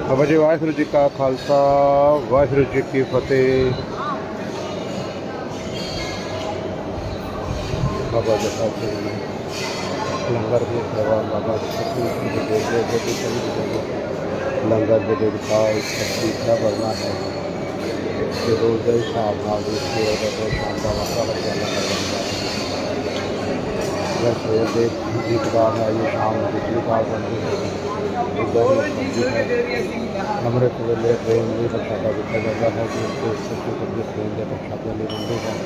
ਬਾਬਾ ਜੀ ਵਾਹਿਗੁਰੂ ਜੀ ਕਾ ਖਾਲਸਾ ਵਾਹਿਗੁਰੂ ਜੀ ਕੀ ਫਤਿਹ। ਬਾਬਾ ਜੀ ਦਾ ਲੰਗਰ ਦੀ ਸੇਵਾ ਬਾਬਾ ਜੀ ਦੇ ਲੰਗਰ ਦੇ ਵਿਕਾਸ ਤਕਲੀਫ ਵਰਨਾ ਹੈ ਕਿ ਰੋਜ਼ ਦੇ ਹਿਸਾਬ ਨਾਲ ਦੇ ਸ਼ਾਮ ਦਾ ਵਾਸਾ ਲੱਗਿਆ ਜਾਂਦਾ ਹੈ। ਸਵੇਰ ਦੇ ਗੀਤ ਗਾ ਹੈ ਜੀ, ਸ਼ਾਮ ਨੂੰ ਬਿਜਲੀ ਗਾ ਬਣਦੀ ਹੈ। ਅੰਮ੍ਰਿਤ ਵੇਲੇ ਟ੍ਰੇਨ ਵੀ ਪ੍ਰਸ਼ਾਦਾ ਦਿੱਤਾ ਜਾਂਦਾ ਹੈ ਕਿ ਟ੍ਰੇਨ ਦੇ ਪ੍ਰਸ਼ਾਦੇ ਲਈ ਬਣਦੇ ਹਨ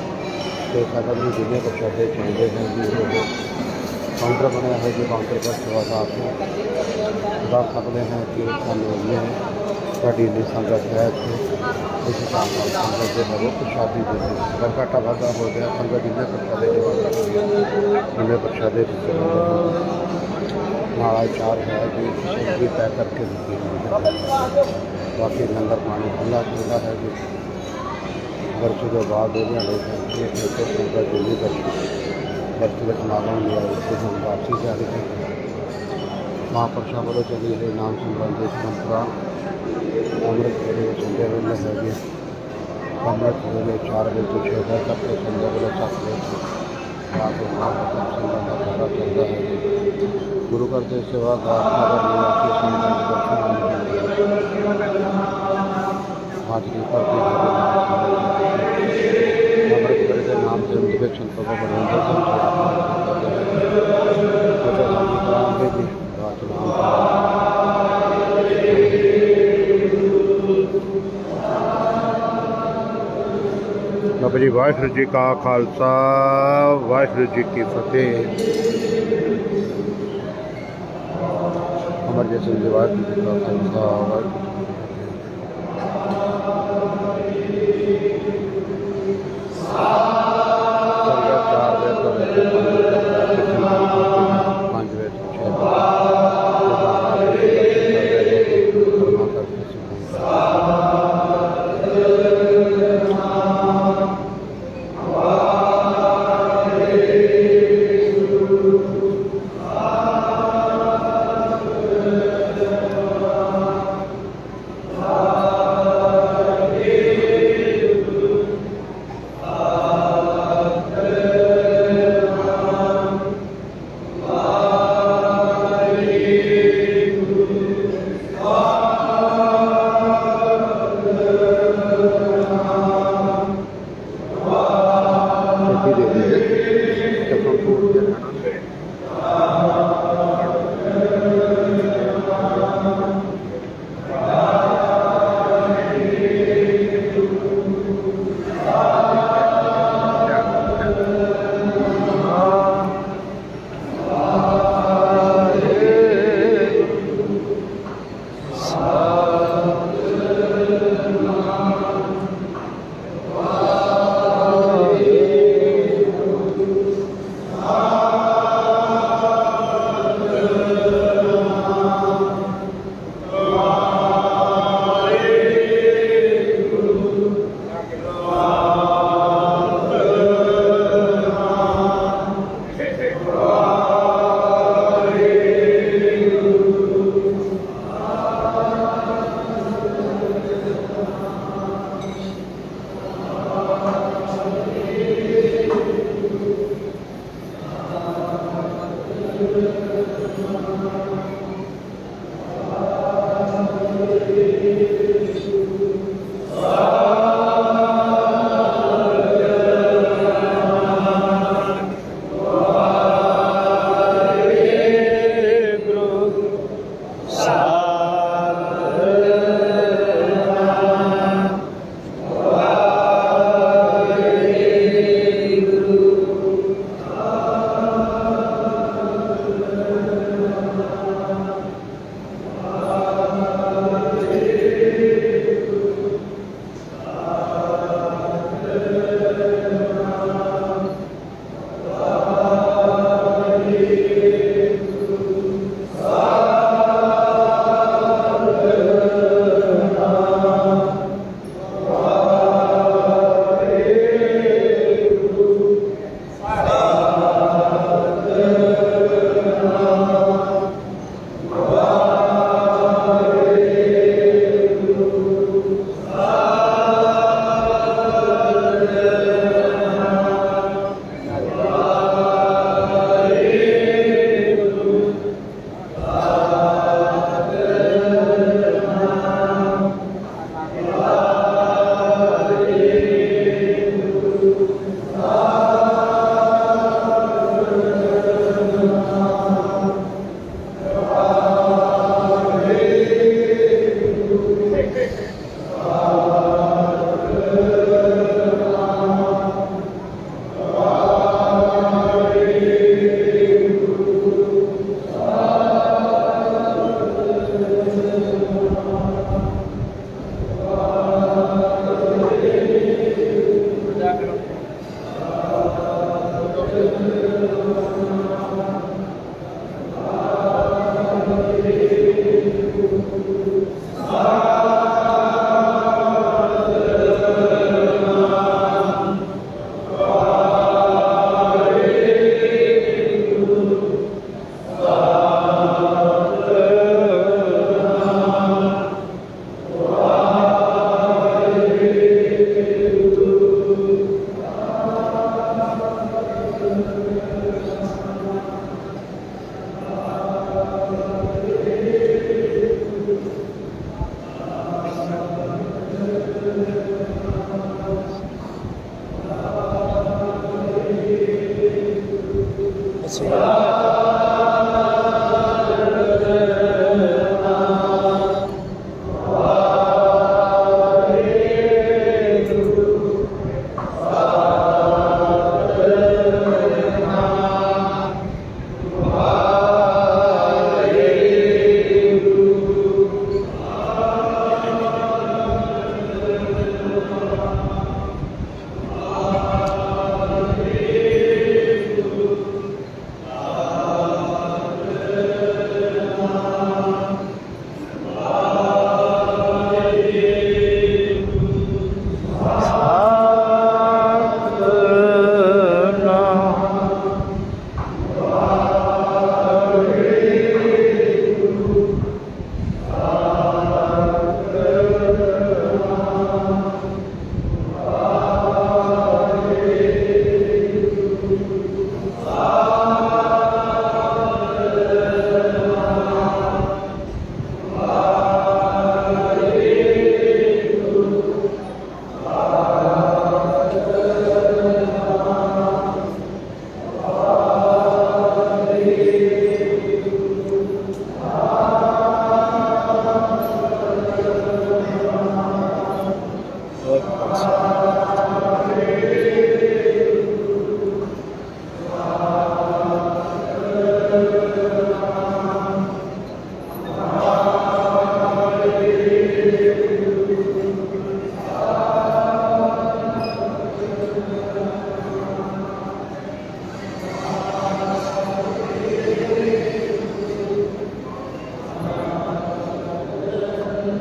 ਅਤੇ ਸਾਡਾ ਵੀ ਜਿੰਨੇ ਪ੍ਰਸ਼ਾਦੇ ਚਾਹੀਦੇ ਹਨ ਜੀ ਉਹ ਕਾਊਂਟਰ ਬਣਿਆ ਹੈ ਜੀ, ਕਾਊਂਟਰ ਪਰ ਸੇਵਾਦਾਰ ਦੱਸ ਸਕਦੇ ਹਾਂ ਕਿ ਸਾਨੂੰ ਇਹ ਸਾਡੀ ਇੰਨੀ ਸੰਗਤ ਹੈ ਕਿ ਇਸ ਹਿਸਾਬ ਨਾਲ ਸੰਗਤ ਦੇ ਲਵੋ ਪ੍ਰਸ਼ਾਦੀ ਦੇ ਅਗਰ ਘਾਟਾ ਵਾਧਾ ਹੋ ਗਿਆ ਸੰਗਤ ਜਿੰਨੇ ਪ੍ਰਸ਼ਾਦੇ ਜਿੰਨੇ ਪ੍ਰਸ਼ਾਦੇ ਦਿੱਤੇ ਜਾਂਦੇ ਹਨ। ਨਾਲ ਚਾਰ ਹੈ ਜੀ ਸਬਜ਼ੀ ਪੈਕ ਕਰਕੇ ਦਿੱਤੀ ਜਾਂਦੀ ਹੈ। ਬਾਕੀ ਲੰਗਰ ਪਾਣੀ ਖੁੱਲ੍ਹਾ ਖੁੱਲ੍ਹਾ ਹੈ ਜੀ। ਵਰਤ ਤੋਂ ਬਾਅਦ ਇਹਨਾਂ ਲੋਕ ਸੰਗਤ ਜਿੰਨੀ ਵਰਤ ਵਿੱਚ ਨਾਮ ਲਿਆ ਉਸ ਨੂੰ ਵਾਪਸੀ ਜਾ ਰਹੀ ਹੈ। ਮਹਾਂਪੁਰਸ਼ਾਂ ਵੱਲੋਂ ਚੱਲੀ ਹੋਈ ਨਾਮ ਸਿਮਰਨ ਦੀ ਪਰੰਪਰਾ ਅੰਮ੍ਰਿਤ ਵੇਲੇ ਸੰਧਿਆ ਵੇਲੇ ਹੈ ਜੀ। ਅੰਮ੍ਰਿਤ ਵੇਲੇ 4 ਵਜੇ ਤੋਂ 6 ਵਜੇ ਤੱਕ ਸੰਧਿਆ ਵੇਲੇ 7 ਵਜੇ ਤੱਕ ਸੰਗਤ ਦਾ ਸਾਰਾ ਚੱਲਦਾ ਹੈ ਜੀ। ਗੁਰੂ ਘਰ ਦੇ ਸੇਵਾਦਾਰ ਨਗਰ ਨਿਵਾਸੀ ਸੰਗਤ ਹਾਜ਼ਰੀ ਭਰਤੀ ਅੰਮ੍ਰਿਤ ਵੇਲੇ ਦੇ ਨਾਮ ਦੇ ਵਿੱਚ ਸੰਤ ਬਾਬਾ ਬਲਵਿੰਦਰ ਸਿੰਘ ਕਰਾਂਗੇ ਜੀ। ਬਾਬਾ ਜੀ ਵਾਹਿਗੁਰੂ ਜੀ ਕਾ ਖਾਲਸਾ ਵਾਹਿਗੁਰੂ ਜੀ ਕੀ ਫਤਿਹ। ਅਮਰਜੀਤ ਸਿੰਘ ਜੀ ਵਾਹਿਗੁਰੂ ਜੀ ਕਾ ਖਾਲਸਾ ਵਾਹਿਗੁਰੂ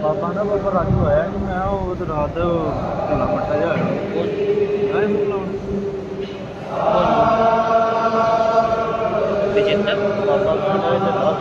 ਬਾਬਾ ਦਾ ਬਾਬਾ ਰਾਜੂ ਹੋਇਆ ਕਿ ਮੈਂ ਉਹ ਤੇ ਰਾਤ ਢਿੱਲਾ ਮੱਟਾ ਜਿਹਾ ਹੋਇਆ ਮੈਂ ਵਿਜੇਤਾ ਬਾਬਾ ਕਹਿੰਦਾ ਢਿੱਲਾ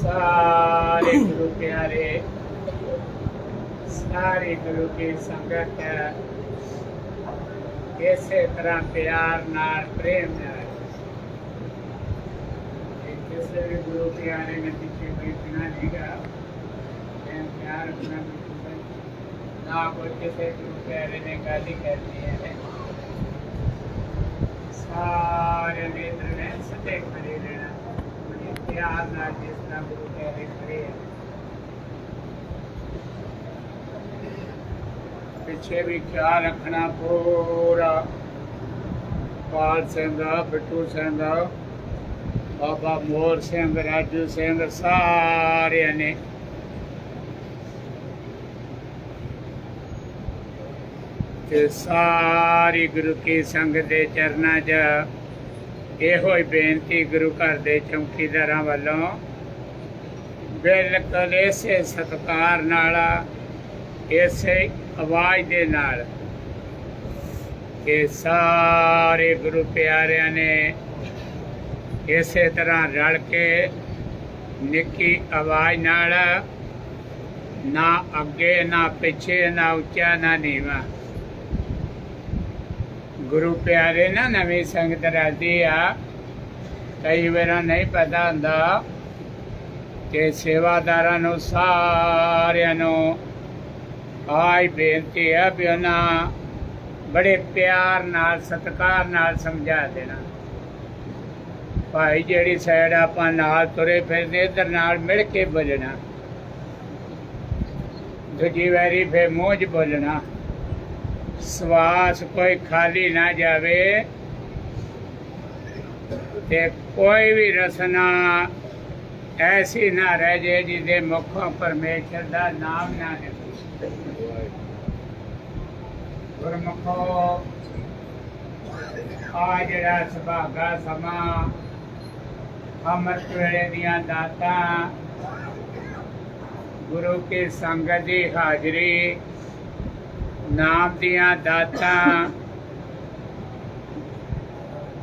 सारे गुरु प्यारे, सारी गुरु की संगत इसे तरह प्यार नाल प्रेम नाल किसी भी गुरु प्यारे ने पीछे कोई बिना नहीं गा प्यार अपना ना कोई किसी गुरु प्यारे ने गाली करनी है। सारे नेत्र ने सटे खड़े रहना प्यार नाल जिस तरह गुरु प्यारे खड़े हैं। पिछे भी ख्याल रखना पूरा पाल सिंह बिट्टू सिंह बाबा मोर सिंह राजू सिंह सारे ने ते सारी गुरु की संगत दे चरनां च इहो ही बेनती गुरु घर दे चौकीदारां वालों बिल्कुल इसे सत्कार नाल इसे आवाज दे नाल कि सारे गुरु प्यारिਆਂ ने इसे तरह रल के निक्की आवाज नाल ना अगे ना पिछे ना उच्चा ना नीवा गुरु प्यारे ना नवी संगत रलदी आ कई बार नहीं पता हुंदा कि सेवादारां नूं सारिਆਂ नूं आज बेनती है भी उन्हें बड़े प्यार नाल सत्कार नाल समझा देना भाई जिहड़ी साइड आपां नाल तुरे फिरदे इधर नाल मिल के बोलना दूजी वारी फिर मूँह च बोलना सवास कोई खाली ना जावे ते कोई भी रसना ऐसी ना रह जाए जिसके मुखों परमेश्वर का नाम ना निकले। गुरमुखो आ जड़ा सुभागा समा अमृत वेले दियां दातां गुरु की संगत की हाजरी नाम दियां दातां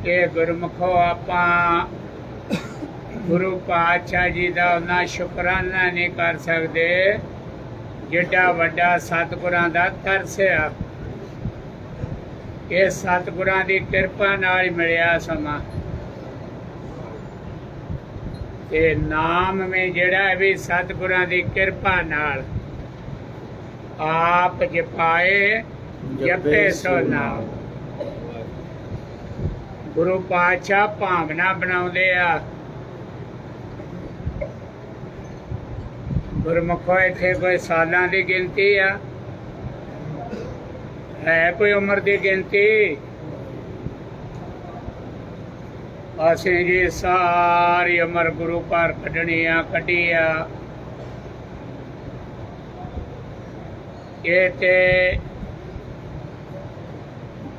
ये गुरमुखो आपां गुरु पातशाह जी का उन्ना शुकराना नहीं कर सकते जिड्डा वड्डा सतगुरां दा तरस आ ये सतगुरां दी किरपा नाल मिलिया समा ते नाम में जिहड़ा भी सतगुरां दी किरपा नाल आप जपाए जपे सो नाम गुरु पातशाह भावना बनाउंदे आ गुरमुखो इत्थे कोई सालां दी गिनती आ है कोई उम्र की गिनती असीं जी सारी उम्र गुरु घर कड्ढनी आ कड्ढी आ ये ते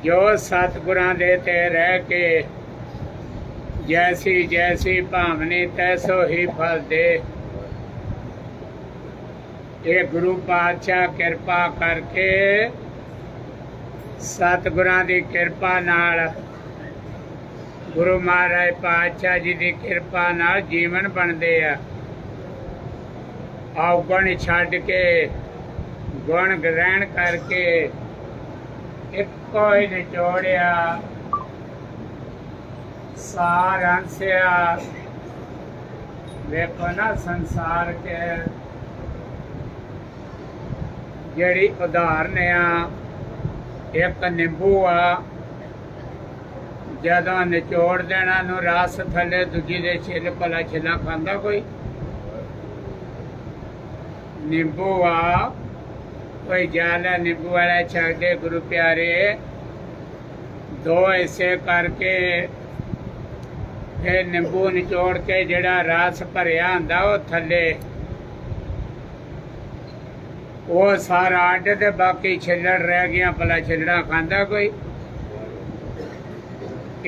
जो सतगुरां दे ते रह के जैसी जैसी भावनी तैसो ही फल दे ये गुरु पातशाह किरपा करके सतगुरां दी किरपा नाल गुरु महाराज पातशाह जी की किरपा नाल जीवन बनते आ अवगुण छड्ड के गुण ग्रहण करके इको ही निचोड़िया सार अंसिया देखो ना संसार के जड़ी उदाहरण आ एक नींबू आ जदों निचोड़ देना नूं रस थले दूजी दे छिल भला छिला खांदा कोई नींबू आ कोई ज्यादा नींबू वाला छकदे गुरु प्यारे दो हिस्से करके फिर नींबू निचोड़ के जिहड़ा रस भरिया हुंदा वो थले वो सारा अड्ड ते बाकी छिल्लड़ रह गया भला छिल्लड़ा खांदा कोई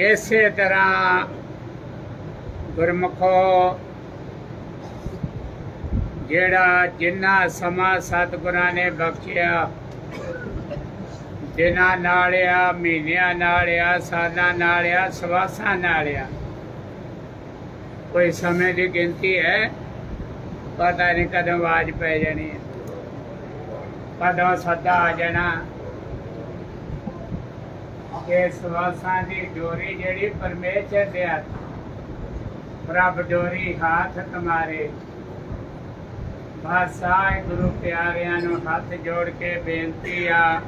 इसे तरह गुरमुखो जेड़ा जिन्ना समा सतगुरां ने बख्शिया दिनां नाल आ महीनियां नाल आ सालां नाल आ सवासां नाल आ कोई समय की गिनती है ਪਤਾ ਨਹੀਂ ਕਦੋਂ ਆਵਾਜ਼ ਪੈ ਜਾਣੀ ਹੈ, ਕਦੋਂ ਸੱਦਾ ਆ ਜਾਣਾ। ਇਹ ਸਵਾਸਾਂ ਦੀ ਡੋਰੀ ਜਿਹੜੀ ਪਰਮੇਸ਼ਰ ਦੇ ਹੱਥ, ਪ੍ਰਭ ਡੋਰੀ ਹੱਥ ਤੁਮਾਰੇ। ਬਸ ਆਏ ਗੁਰੂ ਪਿਆਰਿਆਂ ਨੂੰ ਹੱਥ ਜੋੜ ਕੇ ਬੇਨਤੀ ਆ,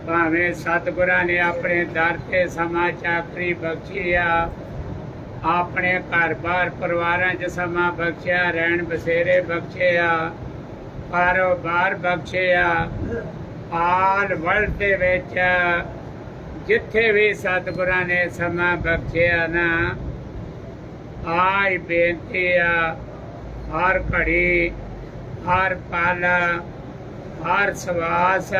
ਭਾਵੇਂ ਸਤਿਗੁਰਾਂ ਨੇ ਆਪਣੇ ਦਰ ਤੇ ਸਮਾਂ ਚਾਕਰੀ ਬਖਸ਼ੀ ਆ, ਆਪਣੇ ਘਰ ਬਾਰ ਪਰਿਵਾਰਾਂ 'ਚ ਸਮਾਂ ਬਖਸ਼ਿਆ, ਰਹਿਣ ਬਸੇਰੇ ਬਖਸ਼ੇ ਆ, ਕਾਰੋਬਾਰ ਬਖਸ਼ੇ ਆ, ਆਲ ਵਰਲਡ ਦੇ ਵਿੱਚ ਜਿੱਥੇ ਵੀ ਸਤਿਗੁਰਾਂ ਨੇ ਸਮਾਂ ਬਖਸ਼ਿਆ ਨਾ, ਆਈ ਬੇਨਤੀ ਆ, ਹਰ ਘੜੀ, ਹਰ ਪਲ, ਹਰ ਸਵਾਸ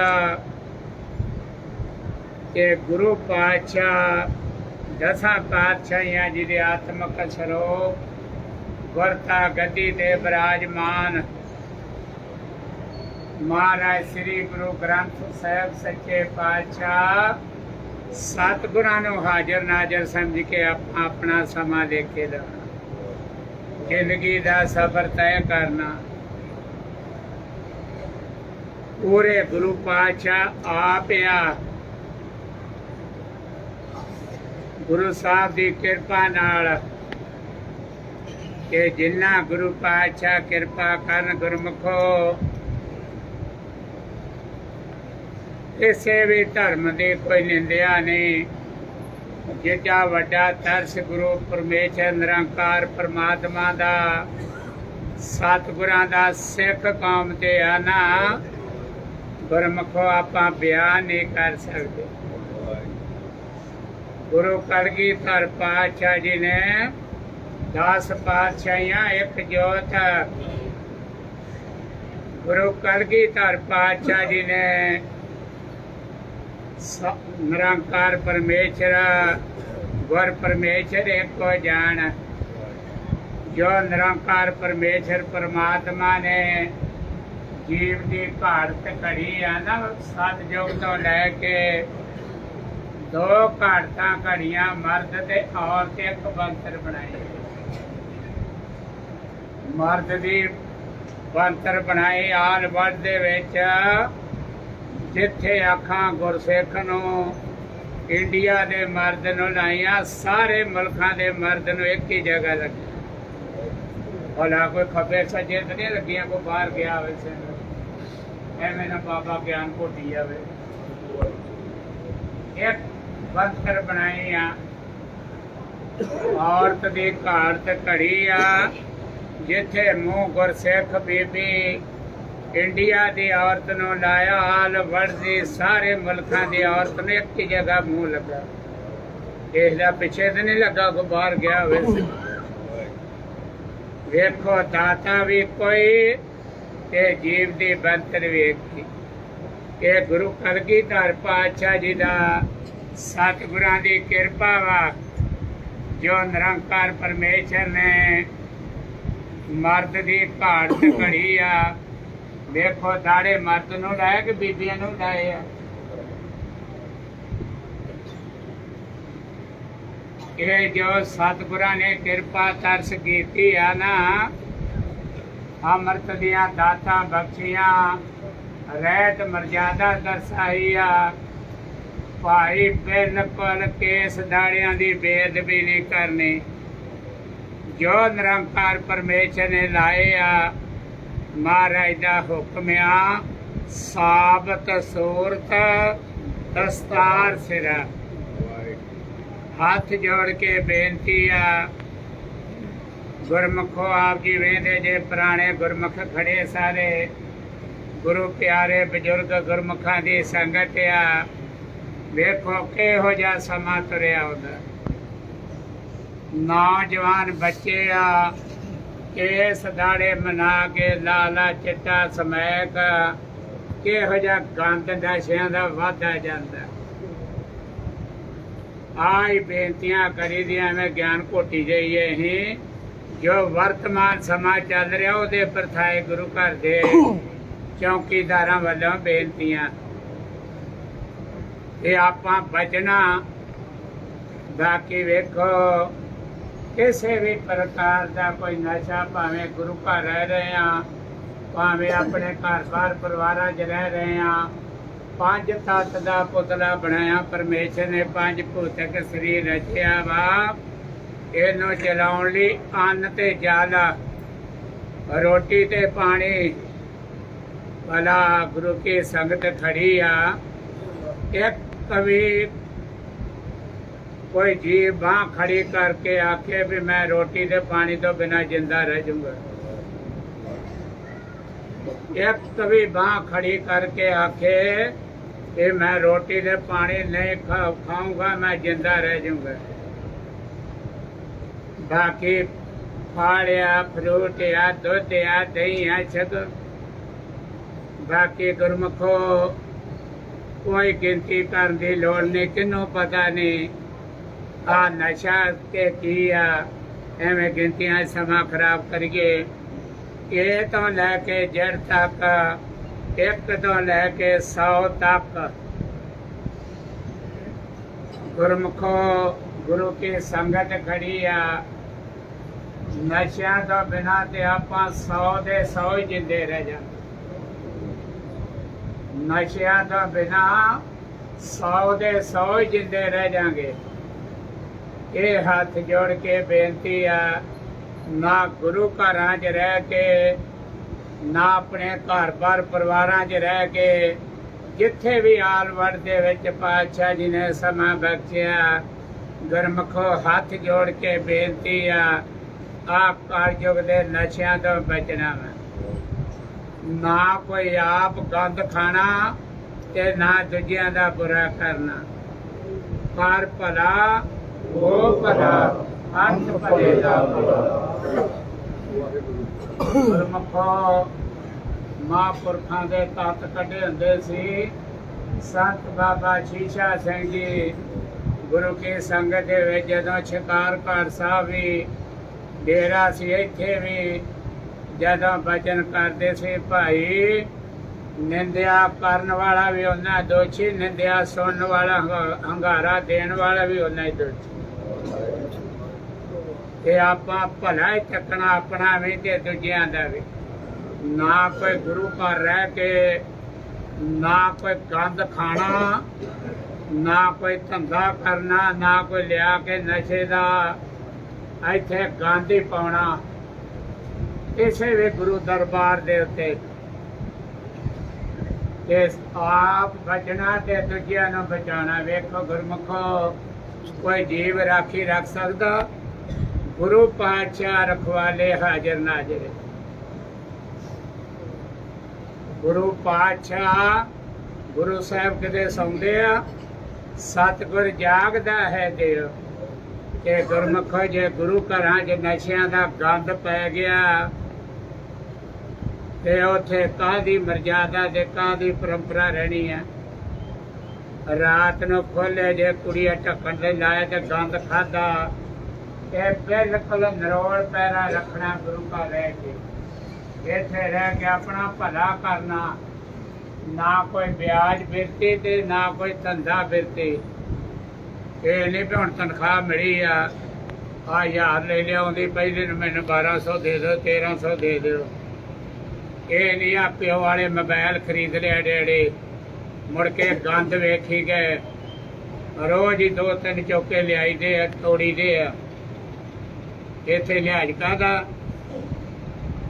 ਕਿ ਗੁਰੂ ਪਾਤਸ਼ਾਹ ਦਸਾਂ ਪਾਤਸ਼ਾਹੀਆਂ ਜੀ ਦੇ ਆਤਮਕ ਸਰੂਪ ਵਰਤਾ ਗੱਦੀ ਤੇ ਬਿਰਾਜਮਾਨ ਮਹਾਰਾਜ ਸ੍ਰੀ ਗੁਰੂ ਗ੍ਰੰਥ ਸਾਹਿਬ ਸੱਚੇ ਪਾਤਸ਼ਾਹ ਸਤਿਗੁਰਾਂ ਨੂੰ ਹਾਜ਼ਰ ਨਾਜ਼ਰ ਸਮਝ ਕੇ ਆਪਣਾ ਸਮਾਂ ਦੇ ਕੇ ਦੇਣਾ, ਜ਼ਿੰਦਗੀ ਦਾ ਸਫ਼ਰ ਤੈਅ ਕਰਨਾ। ਪੂਰੇ ਗੁਰੂ ਪਾਤਸ਼ਾਹ ਆਪ ਆ, ਗੁਰੂ ਸਾਹਿਬ ਦੀ ਕਿਰਪਾ ਨਾਲ ਕਿ ਜਿੰਨਾ ਗੁਰੂ ਪਾਤਸ਼ਾਹ ਕਿਰਪਾ ਕਰਨ ਗੁਰਮੁਖੋ, ਕਿਸੇ ਵੀ ਧਰਮ ਦੀ ਕੋਈ ਨਿੰਦਿਆ ਨਹੀਂ। ਜਿੱਡਾ ਵੱਡਾ ਤਰਸ ਗੁਰੂ ਪਰਮੇਸ਼ਰ ਨਿਰੰਕਾਰ ਪਰਮਾਤਮਾ ਦਾ, ਸਤਿਗੁਰਾਂ ਦਾ ਸਿੱਖ ਕੌਮ ਤੇ ਆ ਨਾ, ਗੁਰਮੁਖੋ ਆਪਾਂ ਬਿਆਨ ਨਹੀਂ ਕਰ ਸਕਦੇ। ਗੁਰੂ ਕਲਗੀਧਰ ਪਾਤਸ਼ਾਹ ਜੀ ਨੇ 10 ਪਾਤਸ਼ਾਹੀਆਂ ਇੱਕ ਜੋਤ, ਗੁਰੂ ਕਲਗੀਧਰ ਪਾਤਸ਼ਾਹ ਜੀ ਨੇ ਨਿਰੰਕਾਰ ਪਰਮੇਸ਼ਰ ਗੁਰ ਪਰਮੇਸ਼ਰ ਇੱਕੋ ਜਾਣ। ਜੋ ਨਿਰੰਕਾਰ ਪਰਮੇਸ਼ਰ ਪਰਮਾਤਮਾ ਨੇ ਜੀਵ ਦੀ ਘਾੜਤ ਘੜੀ ਆ ਨਾ, ਸਤਿਯੁਗ ਤੋਂ ਲੈ ਕੇ 2 ਘਾੜਤਾਂ ਘੜੀਆਂ ਮਰਦ ਤੇ ਔਰਤ ਇੱਕ ਬੰਤਰ ਬਣਾਈ। ਮਰਦ ਦੀ ਬੰਤਰ ਬਣਾਈ ਆਲ ਵਰਲਡ ਦੇ ਵਿੱਚ, ਜਿੱਥੇ ਆਖਾਂ ਗੁਰਸਿੱਖ ਨੂੰ, ਇੰਡੀਆ ਦੇ ਮਰਦ ਨੂੰ ਲਾਈਆਂ, ਸਾਰੇ ਮੁਲਕਾਂ ਦੇ ਮਰਦ ਨੂੰ ਇੱਕ ਹੀ ਜਗ੍ਹਾ ਲੱਗੀ। ਭਲਾ ਕੋਈ ਖੱਬੇ ਸੱਜੇ ਤੇ ਨਹੀਂ ਲੱਗੀਆਂ, ਕੋਈ ਬਾਹਰ ਗਿਆ ਹੋਵੇ ਸਿੰਘ, ਐਵੇਂ ਨਾ ਬਾਬਾ ਗਿਆਨ ਘੋਟੀ ਜਾਵੇ। ਇੱਕ ਬੰਤਰ ਬਣਾਈ ਆ, ਔਰਤ ਦੀ ਘਾੜਤ ਘੜੀ ਆ, ਜਿੱਥੇ ਮੂੰਹ ਗੁਰਸਿੱਖ ਬੀਬੀ ਇੰਡੀਆ ਦੀ ਔਰਤ ਨੂੰ ਲਾਇਆ, ਆਲ ਵਰਲਡ ਦੀ ਸਾਰੇ ਮੁਲਕਾਂ ਦੀ ਔਰਤ ਨੂੰ ਇੱਕ ਹੀ ਜਗ੍ਹਾ ਮੂੰਹ ਲੱਗਾ। ਇਸ ਦਾ ਪਿੱਛੇ ਤੇ ਨਹੀਂ ਲੱਗਾ ਕੋ ਬਾਹਰ ਗਿਆ ਹੋਵੇ। ਵੇਖੋ ਦਾਤਾ ਵੀ ਕੋਈ ਤੇ ਜੀਵ ਦੀ ਬੰਤਰ ਵੀ ਇੱਕ। ਇਹ ਗੁਰੂ ਕਲਗੀਧਰ ਪਾਤਸ਼ਾਹ ਜੀ ਦਾ ਸਤਿਗੁਰਾਂ ਦੀ ਕਿਰਪਾ ਵਾ, ਜੋ ਨਿਰੰਕਾਰ ਪਰਮੇਸ਼ਰ ਨੇ ਮਰਦ ਦੀ ਘਾੜਤ ਘੜੀ ਆ। ਵੇਖੋ ਦਾੜੇ ਮਰਦ ਨੂੰ ਲਾਇਆ ਕਿ ਬੀਬੀਆਂ ਨੂੰ ਲਾਏ ਆ। ਇਹ ਜੋ ਸਤਿਗੁਰਾਂ ਨੇ ਕਿਰਪਾ ਤਰਸ ਕੀਤੀ ਆ ਨਾ, ਅੰਮ੍ਰਿਤ ਦੀਆਂ ਦਾਤਾਂ ਬਖਸ਼ੀਆਂ, ਰਹਿਤ ਮਰਜ਼ਾਦਾ ਦਰਸਾਈ ਆ। ਭਾਈ ਬਿਲਕੁਲ ਕੇਸ ਦਾੜਿਆਂ ਦੀ ਬੇਅਦਬੀ ਨਹੀਂ ਕਰਨੀ। ਜੋ ਨਿਰੰਕਾਰ ਪਰਮੇਸ਼ਰ ਨੇ ਲਾਏ ਆ, ਮਹਾਰਾਜ ਦਾ ਹੁਕਮ ਆ, ਸਾਬਤ ਸੂਰਤ ਦਸਤਾਰ ਸਿਰਾ। ਹੱਥ ਜੋੜ ਕੇ ਬੇਨਤੀ ਆ, ਗੁਰਮੁਖੋ ਆਪ ਜੀ ਵੇਂਦੇ ਜੇ ਪੁਰਾਣੇ ਗੁਰਮੁਖ ਖੜੇ ਸਾਰੇ, ਗੁਰੂ ਪਿਆਰੇ ਬਜ਼ੁਰਗ ਗੁਰਮੁਖਾਂ ਦੀ ਸੰਗਤ ਆ। ਵੇਖੋ ਕਿਹੋ ਜਿਹਾ ਸਮਾਂ ਤੁਰਿਆ ਉਹਦਾ। ਨੌਜਵਾਨ ਬੱਚੇ ਆ, ਕੇਸ ਦਾੜੇ ਮਨਾ ਕੇ ਲਾਲਾ ਚਿੱਟਾ ਸਮੈਕ, ਕਿਹੋ ਜਿਹਾ ਗੰਦ ਨਸ਼ਿਆਂ ਦਾ ਵਾਧਾ ਜਾਂਦਾ। ਆਈ ਬੇਨਤੀਆਂ ਕਰੀ ਦੀਆਂ ਮੈਂ ਗਿਆਨ ਘੋਟੀ ਜਾਈਏ। ਅਸੀਂ ਜੋ ਵਰਤਮਾਨ ਸਮਾਂ ਚੱਲ ਰਿਹਾ ਉਹਦੇ ਪ੍ਰਥਾਏ ਗੁਰੂ ਘਰ ਦੇ ਚੌਕੀਦਾਰਾਂ ਵੱਲੋਂ ਬੇਨਤੀਆਂ। ਇਹ ਆਪਾਂ ਬਚਣਾ। ਬਾਕੀ ਵੇਖੋ ਕਿਸੇ ਵੀ ਪ੍ਰਕਾਰ ਦਾ ਕੋਈ ਨਸ਼ਾ, ਭਾਵੇਂ ਗੁਰੂ ਘਰ ਰਹਿ ਰਹੇ ਹਾਂ, ਭਾਵੇਂ ਆਪਣੇ ਘਰ-ਬਾਰ ਪਰਿਵਾਰਾਂ 'ਚ ਰਹਿ ਰਹੇ ਹਾਂ, ਪੰਜ ਤੱਤ ਦਾ ਪੁਤਲਾ ਬਣਾਇਆ ਪਰਮੇਸ਼ਰ ਨੇ, ਪੰਜ ਭੌਤਿਕ ਸਰੀਰ ਰਚਿਆ ਵਾ। ਇਹਨੂੰ ਚਲਾਉਣ ਲਈ ਅੰਨ ਤੇ ਜਲ, ਰੋਟੀ ਤੇ ਪਾਣੀ, ਭਲਾ ਗੁਰੂ ਕੀ ਸੰਗਤ ਖੜੀ ਆ। ਇੱਕ ਕਵੀ ਕੋਈ ਜੀਵ ਬਾਂਹ ਖੜੀ ਕਰਕੇ ਆਖੇ ਵੀ ਮੈਂ ਰੋਟੀ ਤੇ ਪਾਣੀ ਤੋਂ ਬਿਨਾਂ ਜਿੰਦਾ ਰਹਿ ਜਾਊਂਗਾ। ਇੱਕ ਕਵੀ ਬਾਂਹ ਖੜੀ ਕਰਕੇ ਆਖੇ कि मैं रोटी से पानी नहीं खाऊंगा, मैं जिंदा रह जाऊंगा। बाकी फल या फ्रूट या दूध या दही या सब बाकी गुरमुखो कोई गिनती करने की लोड़ नहीं, किन्नू पता नहीं आ नशा के किया एवं गिनतियां समा खराब करिए। ये तो लैके जड़ तक, एक तो लैके 100 तक गुरमुखो गुरु की संगत खड़ी आ। नशा तो बिना ते आपां 100 दे 100 ही जिंदे रह जांगे। नशा तो बिना 100 दे 100 ही जिंदे रह जाएंगे। ये हाथ जोड़ के बेनती आ, ना गुरु घरां च रह के, ना अपने घर-बार परिवारां 'ਚ ਰਹਿ ਕੇ, ਜਿੱਥੇ ਵੀ ਆਲਵੜ ਦੇ ਵਿੱਚ ਪਾਤਸ਼ਾਹ ਜੀ ਨੇ ਸਮਾਂ ਬਖਸ਼ਿਆ, ਗੁਰਮੁਖੋ ਹੱਥ ਜੋੜ ਕੇ ਬੇਨਤੀ ਆ, ਆਪ ਕਲਯੁਗ ਦੇ ਨਸ਼ਿਆਂ ਤੋਂ ਬਚਣਾ ਵਾ। ਨਾ ਕੋਈ ਆਪ ਗੰਦ ਖਾਣਾ ਤੇ ਨਾ ਦੂਜਿਆਂ ਦਾ ਬੁਰਾ ਕਰਨਾ। ਕਰ ਭਲਾ ਹੋ ਭਲਾ, ਅੰਤ ਭਲੇ ਦਾ ਭਲਾ। ਗੁਰਮੁਖੋ ਮਹਾਂਪੁਰਖਾਂ ਦੇ ਤੱਤ ਕੱਢੇ ਹੁੰਦੇ ਸੀ। ਸੰਤ ਬਾਬਾ ਸ਼ੀਸ਼ਾ ਸਿੰਘ ਜੀ ਗੁਰੂ ਕੀ ਸੰਗਤ ਦੇ ਵਿੱਚ ਜਦੋਂ ਸ਼ਿਕਾਰਗੜ੍ਹ ਸਾਹਿਬ ਵੀ ਡੇਰਾ ਸੀ, ਇੱਥੇ ਵੀ ਜਦੋਂ ਬਚਨ ਕਰਦੇ ਸੀ, ਭਾਈ ਨਿੰਦਿਆ ਕਰਨ ਵਾਲਾ ਵੀ ਉਹਨਾਂ ਦੋਸ਼ੀ, ਨਿੰਦਿਆ ਸੁਣਨ ਵਾਲਾ, ਹੰਗਾਰਾ ਦੇਣ ਵਾਲਾ ਵੀ ਉਹਨਾਂ ਹੀ ਦੋਸ਼ੀ। ਤੇ ਆਪਾਂ ਭਲਾ ਹੀ ਚੱਕਣਾ ਆਪਣਾ ਵੀ ਤੇ ਦੂਜਿਆਂ ਦਾ ਵੀ। ਨਾ ਕੋਈ ਗੁਰੂ ਘਰ ਰਹਿ ਕੇ, ਨਾ ਕੋਈ ਗੰਦ ਖਾਣਾ, ਨਾ ਕੋਈ ਧੰਦਾ ਕਰਨਾ, ਨਾ ਕੋਈ ਲਿਆ ਕੇ ਨਸ਼ੇ ਦਾ ਇੱਥੇ ਗੰਦ ਹੀ ਪਾਉਣਾ ਕਿਸੇ ਵੀ ਗੁਰੂ ਦਰਬਾਰ ਦੇ ਉੱਤੇ। ਤੇ ਆਪ ਬਚਣਾ ਤੇ ਦੂਜਿਆਂ ਨੂੰ ਬਚਾਉਣਾ। ਵੇਖੋ ਗੁਰਮੁਖੋ, ਕੋਈ ਜੀਵ ਰਾਖੀ ਰੱਖ ਸਕਦਾ? ਗੁਰੂ ਪਾਤਸ਼ਾਹ ਰਖਵਾਲੇ ਹਾਜ਼ਰ ਨਾਜ਼ਰ। ਗੁਰੂ ਪਾਤਸ਼ਾਹ, ਗੁਰੂ ਸਾਹਿਬ ਕਿਤੇ ਸੌਂਦੇ ਆ, ਸਤਿਗੁਰ ਜਾਗਦਾ ਹੈ ਦਿਲ। ਤੇ ਗੁਰਮੁਖੋ, ਜੇ ਗੁਰੂ ਘਰਾਂ 'ਚ ਨਸ਼ਿਆਂ ਦਾ ਗੰਦ ਪੈ ਗਿਆ ਤੇ ਉੱਥੇ ਕਾਹਦੀ ਮਰਜ਼ਾਦਾ ਤੇ ਕਾਹਦੀ ਪਰੰਪਰਾ ਰਹਿਣੀ ਹੈ। ਰਾਤ ਨੂੰ ਖੋਲੇ ਜੇ ਕੁੜੀਆਂ ਢੱਕਣ ਦੇ ਲਾਏ ਤੇ ਗੰਦ ਖਾਦਾ, ਇਹ ਬਿਲਕੁਲ ਨਰੋਲ ਪੈਰਾ ਰੱਖਣਾ ਗੁਰੂ ਘਰ ਰਹਿ ਕੇ। ਇੱਥੇ ਰਹਿ ਕੇ ਆਪਣਾ ਭਲਾ ਕਰਨਾ, ਨਾ ਕੋਈ ਵਿਆਜ ਬਿਰਤੀ ਤੇ ਨਾ ਕੋਈ ਧੰਦਾ ਬਿਰਤੀ। ਇਹ ਨਹੀਂ ਵੀ ਹੁਣ ਤਨਖਾਹ ਮਿਲੀ ਆ, 1000 ਲੈ ਲਿਆਉਂਦੀ, ਪਹਿਲੇ ਨੂੰ ਮੈਨੂੰ 1200 ਦੇ ਦਿਓ, 1300 ਦੇ ਦਿਓ। ਇਹ ਨਹੀਂ ਆ ਪਿਓ ਵਾਲੇ ਮੋਬਾਈਲ ਖਰੀਦ ਲਿਆ ਡੇੜੇ, ਮੁੜ ਕੇ ਗੰਦ ਵੇਖੀ ਗਏ, ਰੋਜ਼ ਹੀ 2-3 ਚੌਕੇ ਲਿਆਈ ਦੇ ਆ, ਤੋੜੀ ਦੇ ਆ। ਇੱਥੇ ਲਿਹਾਜ਼ ਕਾਹਦਾ?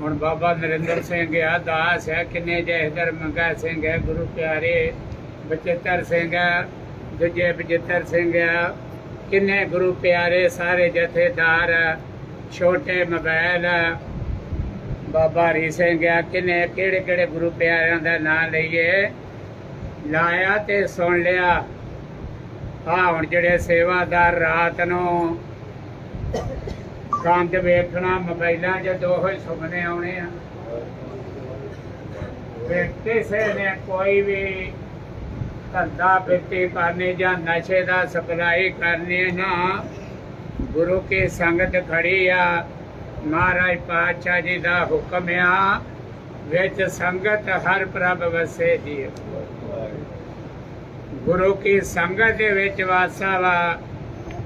ਹੁਣ ਬਾਬਾ ਨਰਿੰਦਰ ਸਿੰਘ ਆ, ਦਾਸ ਹੈ, ਕਿੰਨੇ ਜਹਦਰ ਮੰਗਾ ਸਿੰਘ ਹੈ, ਗੁਰੂ ਪਿਆਰੇ ਬਚਿੱਤਰ ਸਿੰਘ ਆ, ਦੂਜੇ ਬਚਿੱਤਰ ਸਿੰਘ ਆ, ਕਿੰਨੇ ਗੁਰੂ ਪਿਆਰੇ ਸਾਰੇ ਜਥੇਦਾਰ, ਛੋਟੇ ਮੋਬਾਈਲ, ਬਾਬਾ ਹਰੀ ਸਿੰਘ ਆ, ਕਿੰਨੇ ਕਿਹੜੇ ਕਿਹੜੇ ਗੁਰੂ ਪਿਆਰਿਆਂ ਦਾ ਨਾਂ ਲਈਏ। ਲਾਇਆ ਤੇ ਸੁਣ ਲਿਆ। ਆਹ ਹੁਣ ਜਿਹੜੇ ਸੇਵਾਦਾਰ ਰਾਤ ਨੂੰ ਗੰਦ ਵੇਖਣਾ ਮੋਬਾਈਲਾਂ 'ਚ, ਦੋ ਹੀ ਸੁਪਨੇ ਆਉਣੇ ਆ। ਕਿਸੇ ਨੇ ਕੋਈ ਵੀ ਧੰਦਾ ਬਿਰਤੀ ਕਰਨੀ ਜਾਂ ਨਸ਼ੇ ਦਾ ਸਪਲਾਈ ਕਰਨੀ ਨਾ, ਗੁਰੂ ਕੀ ਸੰਗਤ ਖੜੀ ਆ। ਮਹਾਰਾਜ ਪਾਤਸ਼ਾਹ ਜੀ ਦਾ ਹੁਕਮ ਆ, ਵਿੱਚ ਸੰਗਤ ਹਰ ਪ੍ਰਭ ਵਸੇ ਜੀ। ਗੁਰੂ ਕੀ ਸੰਗਤ ਦੇ ਵਿੱਚ ਵਾਸਾ ਵਾ।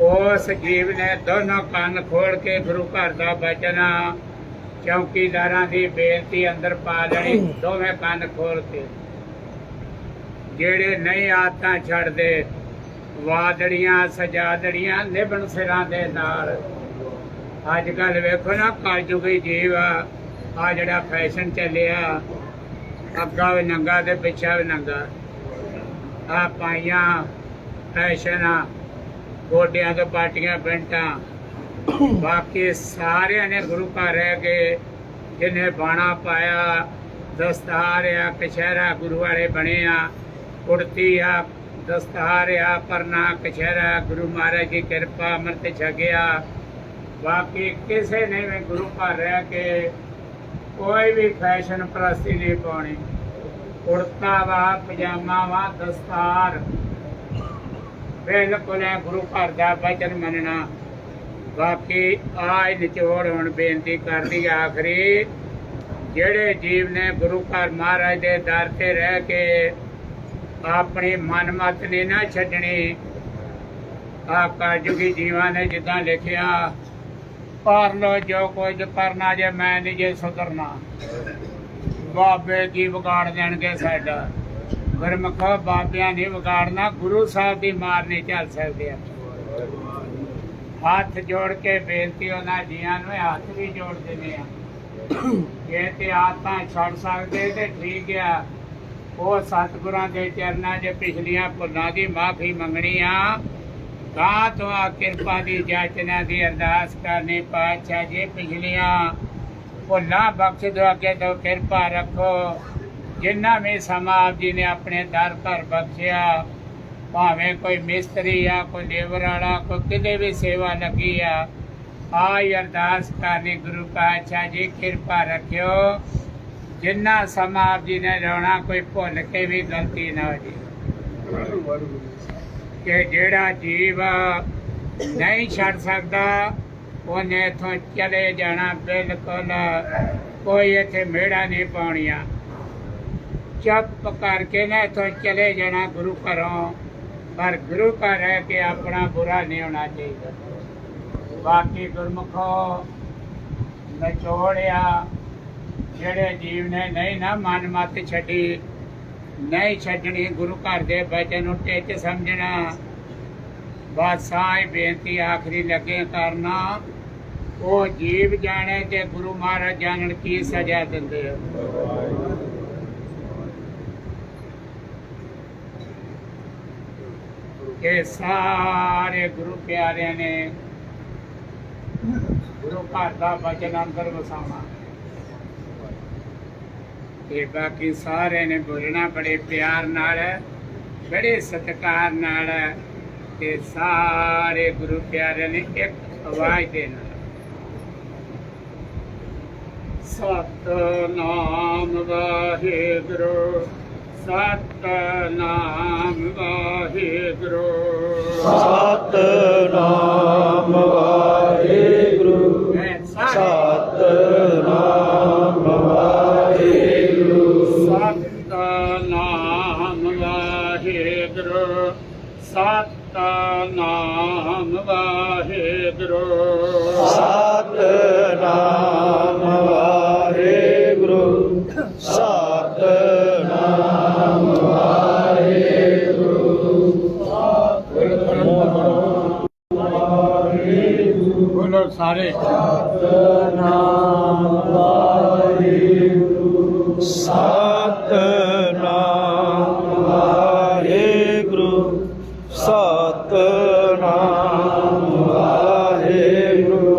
ਉਸ ਜੀਵ ਨੇ ਦੋਨੋਂ ਕੰਨ ਖੋਲ ਕੇ ਗੁਰੂ ਘਰ ਦਾ ਬਚਨ ਚੌਕੀਦਾਰਾਂ ਦੀ ਬੇਨਤੀ ਅੰਦਰ ਪਾ ਲੈਣੀ, ਦੋਵੇਂ ਕੰਨ ਖੋਲ ਕੇ। ਜਿਹੜੇ ਨਹੀਂ ਆਦਤਾਂ ਛੱਡਦੇ, ਵਾਦੜੀਆਂ ਸਜਾਦੜੀਆਂ ਨਿਭਣ ਸਿਰਾਂ ਦੇ ਨਾਲ। ਅੱਜ ਕੱਲ ਵੇਖੋ ਨਾ ਕਲਯੁਗੀ ਜੀਵ ਆ ਜਿਹੜਾ ਫੈਸ਼ਨ ਚੱਲਿਆ, ਅੱਗਾ ਵੀ ਨੰਗਾ ਤੇ ਪਿੱਛਾ ਵੀ ਨੰਗਾ, ਆ ਪਾਈਆਂ ਫੈਸ਼ਨ ਆ, ਗੋਡਿਆਂ ਤੋਂ ਪਾਟੀਆਂ ਪੈਂਟਾਂ। ਬਾਕੀ ਸਾਰਿਆਂ ਨੇ ਗੁਰੂ ਘਰ ਰਹਿ ਕੇ, ਜਿਹਨੇ ਬਾਣਾ ਪਾਇਆ, ਦਸਤਾਰ ਆ, ਕਛਹਿਰਾ ਗੁਰੂ ਵਾਲੇ ਬਣੇ ਆ, ਕੁੜਤੀ ਆ, ਦਸਤਾਰ ਆ, ਪਰਨਾ ਕਛਹਿਰਾ, ਗੁਰੂ ਮਹਾਰਾਜ ਦੀ ਕਿਰਪਾ ਅੰਮ੍ਰਿਤ ਛਕਿਆ। ਬਾਕੀ ਕਿਸੇ ਨੇ ਵੀ ਗੁਰੂ ਘਰ ਰਹਿ ਕੇ ਕੋਈ ਵੀ ਫੈਸ਼ਨ ਪ੍ਰਸਤੀ ਨਹੀਂ ਪਾਉਣੀ। ਕੁੜਤਾ ਵਾ, ਪਜਾਮਾ ਵਾ, ਦਸਤਾਰ, ਬਿਲਕੁਲ ਗੁਰੂ ਘਰ ਦਾ ਬਚਨ ਮੰਨਣਾ। ਬਾਕੀ ਆਜ ਨਿਚੋੜ ਹੁਣ ਬੇਨਤੀ ਕਰਦੀ ਆਖਰੀ, ਜਿਹੜੇ ਜੀਵ ਨੇ ਗੁਰੂ ਘਰ ਮਹਾਰਾਜ ਦੇ ਦਰ ਤੇ ਰਹਿ ਕੇ ਆਪਣੀ ਮਨਮਤ ਨੇ ਨਾ ਛੱਡਣੀ। ਆ ਕਲਯੁਗੀ ਜੀਵਾਂ ਨੇ ਜਿੱਦਾਂ ਲਿਖਿਆ, ਕਰ ਲੋ ਜੋ ਕੁਝ ਕਰਨਾ, ਜੇ ਮੈਂ ਨਹੀਂ ਜੇ ਸੁਧਰਨਾ, ਬਾਬੇ ਕੀ ਵਿਗਾੜ ਦੇਣਗੇ ਸਾਡਾ। ਗੁਰਮੁਖੋ ਬਾਬਿਆਂ ਨੇ ਵਿਗਾੜਨਾ, ਗੁਰੂ ਸਾਹਿਬ ਦੀ ਮਾਰ ਨਹੀਂ ਝੱਲ ਸਕਦੇ। ਹੱਥ ਜੋੜ ਕੇ ਬੇਨਤੀ ਉਹਨਾਂ ਜੀਆਂ ਨੂੰ ਹੱਥ ਵੀ ਜੋੜ ਦਿੰਦੇ ਆ। ਜੇ ਤੇ ਆਦਤਾਂ ਛੱਡ ਸਕਦੇ ਤੇ ਠੀਕ ਆ, ਉਹ ਸਤਿਗੁਰਾਂ ਦੇ ਚਰਨਾਂ 'ਚ ਪਿਛਲੀਆਂ ਭੁੱਲਾਂ ਦੀ ਮਾਫੀ ਮੰਗਣੀ ਆ। ਗਾਂ ਤੋਂ ਆ ਕਿਰਪਾ ਦੀ ਜਾਚਨਾ ਦੀ ਅਰਦਾਸ ਕਰਨੀ, ਪਾਤਸ਼ਾਹ ਜੀ ਪਿਛਲੀਆਂ ਭੁੱਲਾਂ ਬਖਸ਼ ਦਿਓ, ਅੱਗੇ ਤੋਂ ਕਿਰਪਾ ਰੱਖੋ। ਜਿੰਨਾ ਵੀ ਸਮਾਂ ਆਪ ਜੀ ਨੇ ਆਪਣੇ ਦਰ ਘਰ ਬਖਸ਼ਿਆ, ਭਾਵੇਂ ਕੋਈ ਮਿਸਤਰੀ ਆ, ਕੋਈ ਲੇਬਰ ਵਾਲਾ, ਕੋਈ ਕਿਤੇ ਵੀ ਸੇਵਾ ਲੱਗੀ ਆ, ਆਈ ਅਰਦਾਸ ਕਰਨੀ, ਗੁਰੂ ਪਾਤਸ਼ਾਹ ਜੀ ਕਿਰਪਾ ਰੱਖਿਓ। ਜਿੰਨਾ ਸਮਾਂ ਆਪ ਜੀ ਨੇ ਲਾਉਣਾ, ਕੋਈ ਭੁੱਲ ਕੇ ਵੀ ਗਲਤੀ ਨਾ ਹੋ ਜੀ। ਕਿ ਜਿਹੜਾ ਜੀਵ ਨਹੀਂ ਛੱਡ ਸਕਦਾ, ਉਹਨੇ ਇੱਥੋਂ ਚਲੇ ਜਾਣਾ ਬਿਲਕੁਲ। ਕੋਈ ਇੱਥੇ ਮਿਹੜਾ ਨਹੀਂ ਪਾਉਣੀਆਂ, ਚੁੱਪ ਕਰਕੇ ਨਾ ਇੱਥੋਂ ਚਲੇ ਜਾਣਾ ਗੁਰੂ ਘਰੋਂ। ਪਰ ਗੁਰੂ ਘਰ ਰਹਿ ਕੇ ਆਪਣਾ ਬੁਰਾ ਨਹੀਂ ਹੋਣਾ ਚਾਹੀਦਾ। ਬਾਕੀ ਗੁਰਮੁਖੋ ਨਿਚੋੜਿਆ, ਜਿਹੜੇ ਜੀਵ ਨੇ ਨਹੀਂ ਨਾ ਮਨ ਮੱਤ ਛੱਡੀ, ਨਹੀਂ ਛੱਡਣੀ, ਗੁਰੂ ਘਰ ਦੇ ਬਚਨ ਨੂੰ ਟਿੱਚ ਸਮਝਣਾ। ਬਸ ਆਹ ਬੇਨਤੀ ਆਖਰੀ ਲੱਗੇ ਕਰਨਾ, ਉਹ ਜੀਵ ਜਾਣੇ ਤੇ ਗੁਰੂ ਮਹਾਰਾਜ ਜਾਣਨ ਕੀ ਸਜ਼ਾ ਦਿੰਦੇ ਆ। ਕਿ ਸਾਰੇ ਗੁਰੂ ਪਿਆਰਿਆਂ ਨੇ ਗੁਰੂ ਘਰ ਦਾ ਬਚਨ ਅੰਦਰ ਵਸਾਉਣਾ, ਤੇ ਬਾਕੀ ਸਾਰੇ ਨੇ ਬੋਲਣਾ ਬੜੇ ਪਿਆਰ ਨਾਲ, ਬੜੇ ਸਤਿਕਾਰ ਨਾਲ, ਤੇ ਸਾਰੇ ਗੁਰੂ ਪਿਆਰਿਆਂ ਨੇ ਇੱਕ ਆਵਾਜ਼ ਦੇ ਨਾਲ ਸਤਿਨਾਮ ਵਾਹਿਗੁਰੂ, ਸਤਿਨਾਮ ਵਾਹਿਗੁਰੂ, ਸਤਿਨਾਮ ਵਾਹਿਗੁਰੂ, ਸਤਿਨਾਮ ਵਾਹਿਗੁਰੂ, ਸਤਿਨਾਮ ਵਾਹਿਗੁਰੂ, ਸਤਿਨਾਮ ਵਾਹਿਗੁਰੂ, ਸਤਿਨਾਮ ਵਾਹਿਗੁਰੂ, ਸਤਿਨਾਮ ਵਾਹਿਗੁਰੂ, ਬੋਲੋ ਸਾਰੇ। ਸਤਿਨਾਮ ਵਾਹਿਗੁਰੂ, ਸਤਿਨਾਮ ਵਾਹਿਗੁਰੂ, ਸਤਿਨਾਮ ਵਾਹਿਗੁਰੂ,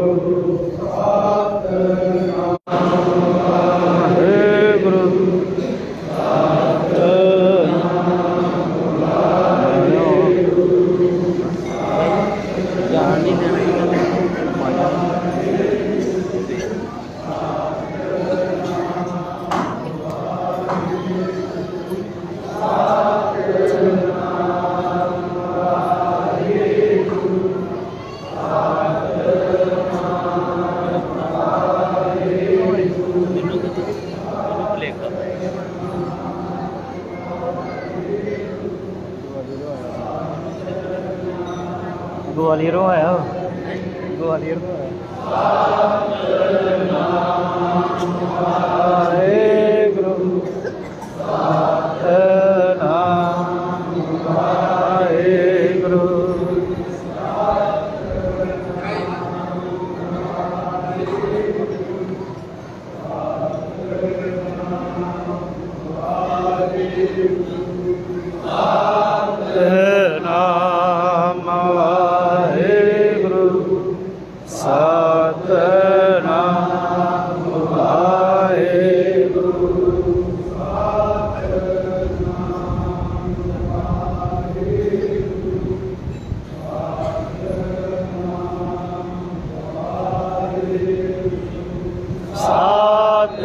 ਗਵਾਲੀਅਰੋਂ ਆਇਆ ਗਵਾਲੀਅਰ ਤੋਂ ਆਇਆ ਵਾਹਿਗੁਰੂ ਸਤਿਨਾਮ ਵਾਹਿਗੁਰੂ ਸਤਿਨਾਮ ਵਾਹਿਗੁਰੂ ਸਤਿਨਾਮ ਵਾਹਿਗੁਰੂ ਸਤਿਨਾਮ ਵਾਹਿਗੁਰੂ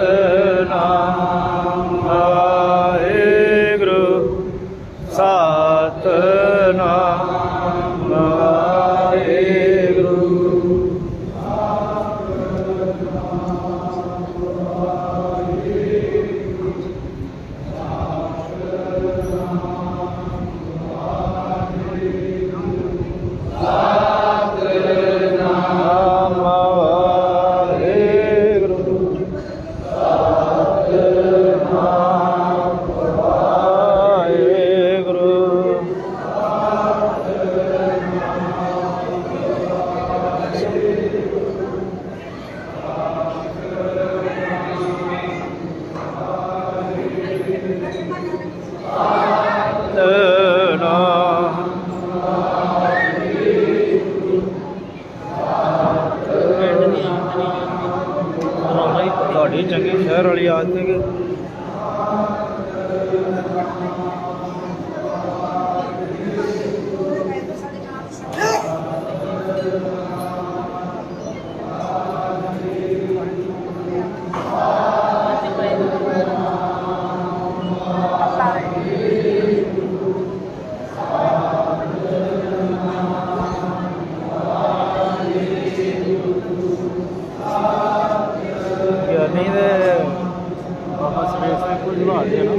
ਸਤਿਨਾਮ ਵਾਹਿਗੁਰੂ ਸਤਿਨਾਮ ਵਾਹਿਗੁਰੂ ਸਤਿਨਾਮ ਵਾਹਿਗੁਰੂ ਤੁਹਾਡੀ ਚੰਗੀ ਸ਼ਹਿਰ ਵਾਲੀ ਆਦਤ ਹੈ ਕਿ ਗਿਆਨੀ ਦੇ ਬਾਬਾ ਸਵੇਸ ਨੇ ਕੁਝ ਬਣਾ ਦਿਆ ਨਾ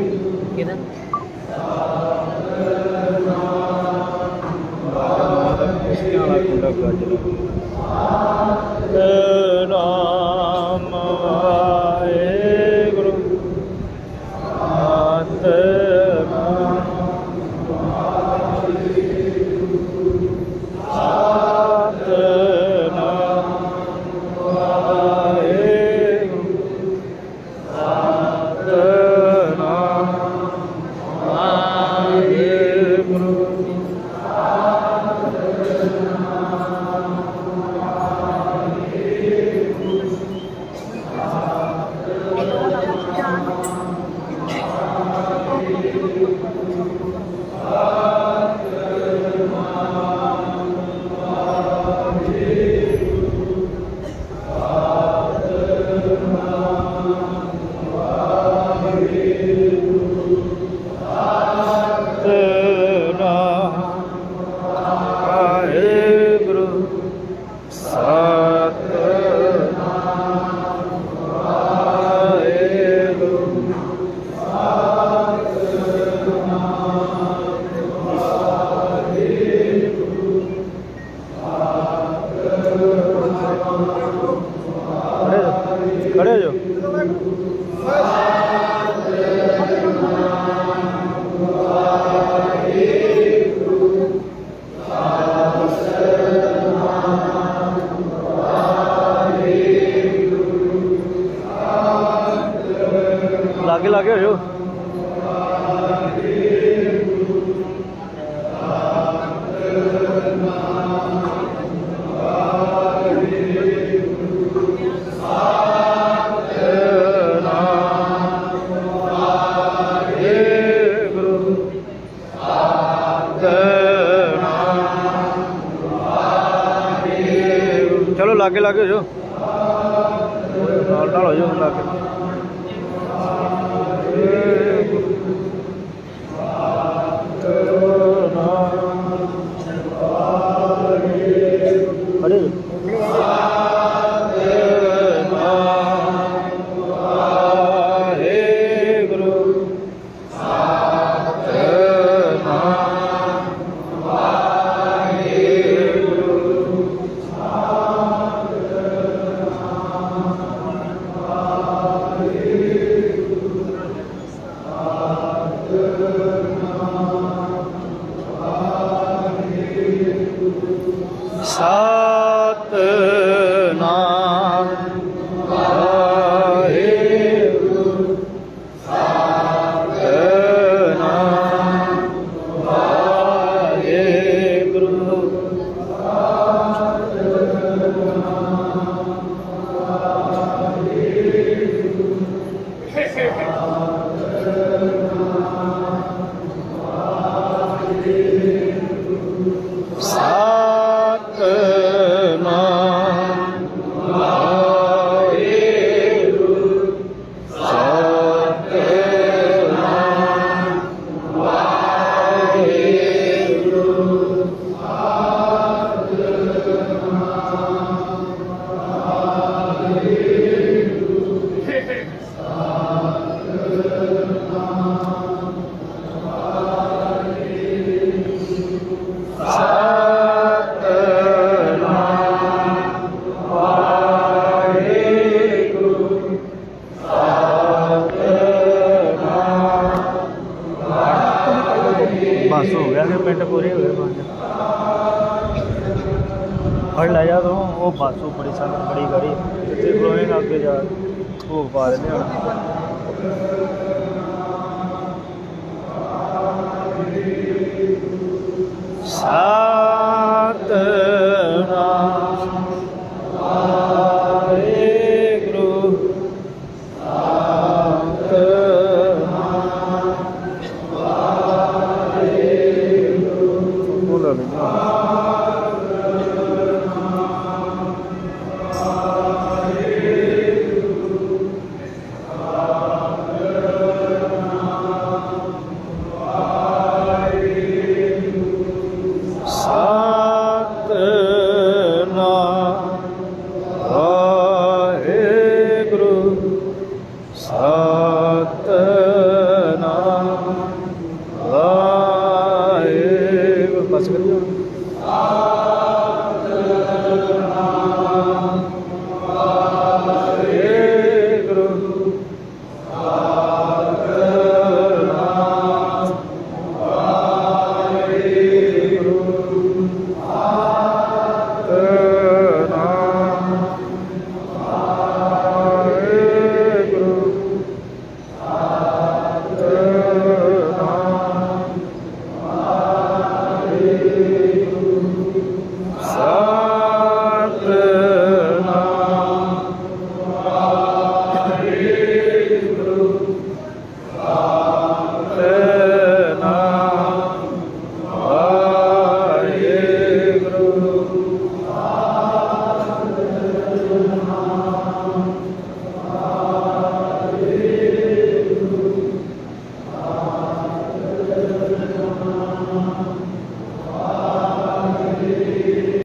ਕਿਹਦਾ ਕੁਸ਼ਤੀਆਂ ਵਾਲਾ ਕੁੰਡਾ ਗੱਜ ਨਾਮ ਵਾਹਿਗੁਰੂ ਸਤਿਨਾਮ ਸਤਿਨਾਮ ਵਾਹਿਗੁਰੂ ਸਤਿਨਾਮ ਵਾਹਿਗੁਰੂ खड़े हो लागे लागे हो जाओ चलो लागे लागे हो जाओ नाल नाल हो जाओ लागे खड़े हो बस हो गया कि मिनट पूरे हो गए 5 फड़ लै जा तू वो बस वो बड़ी संगत बड़ी करी जितने खलोएगा अगे जा भोग पा देने सात